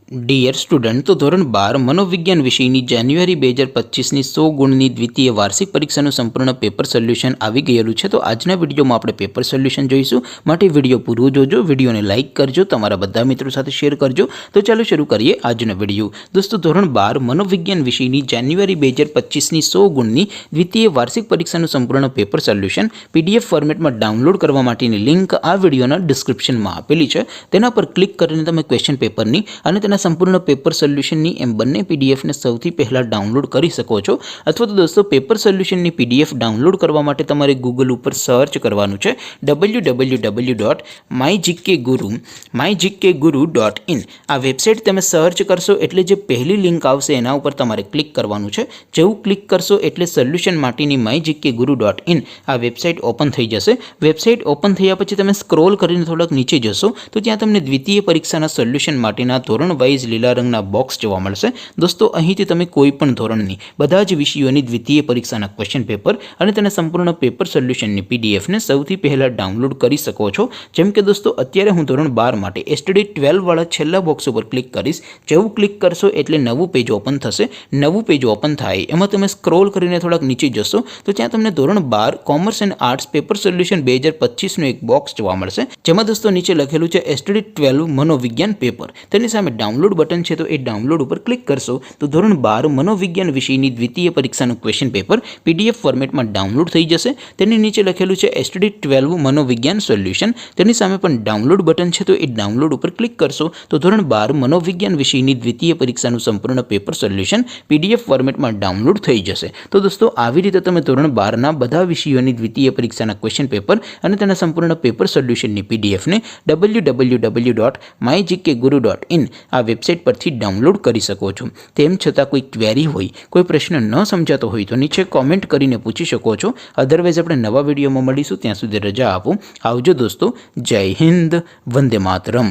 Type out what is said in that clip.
Dear student, તો ધોરણ 12 મનોવિજ્ઞાન વિષયની જાન્યુઆરી 2025ની 100 ગુણની દ્વિતીય વાર્ષિક પરીક્ષાનું સંપૂર્ણ પેપર સોલ્યુશન આવી ગયેલું છે। તો આજના વિડીયોમાં આપણે પેપર સોલ્યુશન જોઈશું। માટે વિડીયો પૂરો જોજો, વિડીયોને લાઇક કરજો, તમારા બધા મિત્રો સાથે શેર કરજો। તો ચાલો શરૂ કરીએ આજનો વિડીયો। દોસ્તો, ધોરણ 12 મનોવિજ્ઞાન વિષયની જાન્યુઆરી 2025ની 100 ગુણની દ્વિતીય વાર્ષિક પરીક્ષાનું સંપૂર્ણ પેપર સોલ્યુશન પીડીએફ ફોર્મેટમાં ડાઉનલોડ કરવા માટેની લિંક આ વિડીયોના ડિસ્ક્રિપ્શનમાં આપેલી છે। તેના પર ક્લિક કરીને તમે ક્વેશ્ચન પેપરની અને તેના સંપૂર્ણ પેપર સોલ્યુશનની એમ બંને પીડીએફને સૌથી પહેલાં ડાઉનલોડ કરી શકો છો। અથવા તો દોસ્તો, પેપર સોલ્યુશનની પીડીએફ ડાઉનલોડ કરવા માટે તમારે ગૂગલ ઉપર સર્ચ કરવાનું છે www.mygkguru.in। આ વેબસાઇટ તમે સર્ચ કરશો એટલે જે પહેલી લિંક આવશે એના ઉપર તમારે ક્લિક કરવાનું છે। જેવું ક્લિક કરશો એટલે સોલ્યુશન માટેની mygkguru.in આ વેબસાઇટ ઓપન થઈ જશે। વેબસાઇટ ઓપન થયા પછી તમે સ્ક્રોલ કરીને થોડાક નીચે જશો તો ત્યાં તમને દ્વિતીય પરીક્ષાના સોલ્યુશન માટેના ધોરણ વાઇઝ લીલા રંગના બોક્સ જોવા મળશે। દોસ્તો, અહીંથી તમે કોઈ પણ ધોરણની બધા જ વિષયોની દ્વિતીય પરીક્ષાના ક્વેશ્ચન પેપર અને તેના સંપૂર્ણ પેપર સોલ્યુશનની પીડીએફને સૌથી પહેલાં ડાઉનલોડ કરી શકો છો। જેમ કે દોસ્તો, અત્યારે હું ધોરણ 12 માટે એસટીડી 12 વાળા છેલ્લા બોક્સ ઉપર ક્લિક કરીશ। જેવું ક્લિક કરશો એટલે નવું પેજ ઓપન થશે। નવું પેજ ઓપન થાય એમાં તમે સ્ક્રોલ કરીને થોડાક નીચે જશો તો ત્યાં તમને ધોરણ 12 commerce and arts paper solution 2025નું એક બોક્સ જોવા મળશે। જેમાં દોસ્તો નીચે લખેલું છે એસટીડી 12 મનોવિજ્ઞાન પેપર। તેની સામે ડાઉનલોડ બટન છે, તો એ ડાઉનલોડ ઉપર ક્લિક કરશો તો ધોરણ 12 મનોવિજ્ઞાન વિષયની દ્વિતીય પરીક્ષાનું ક્વેશ્ચન પેપર પીડીએફ ફોર્મેટમાં ડાઉનલોડ થઈ જશે। તેની નીચે લખેલું છે એસટીડી 12 મનોવિજ્ઞાન સોલ્યુશન। તેની સામે પણ ડાઉનલોડ બટન છે, તો એ ડાઉનલોડ ઉપર ક્લિક કરશો તો ધોરણ 12 મનોવિજ્ઞાન વિષયની દ્વિતીય પરીક્ષાનું સંપૂર્ણ પેપર સોલ્યુશન પીડીએફ ફોર્મેટમાં ડાઉનલોડ થઈ જશે। તો દોસ્તો, આવી રીતે તમે ધોરણ 12ના બધા વિષયોની દ્વિતીય પરીક્ષાના ક્વેશ્ચન પેપર અને તેના સંપૂર્ણ પેપર સોલ્યુશનની પીડીએફને www.mygkguru.in આ વેબસાઇટ પરથી ડાઉનલોડ કરી શકો છો। તેમ છતાં કોઈ ક્વેરી હોય, કોઈ પ્રશ્ન ન સમજાતો હોય તો નીચે કોમેન્ટ કરીને પૂછી શકો છો। અધરવાઇઝ આપણે નવા વિડીયોમાં મળીશું, ત્યાં સુધી રજા આપો। આવજો દોસ્તો, જય હિન્દ, વંદે માતરમ।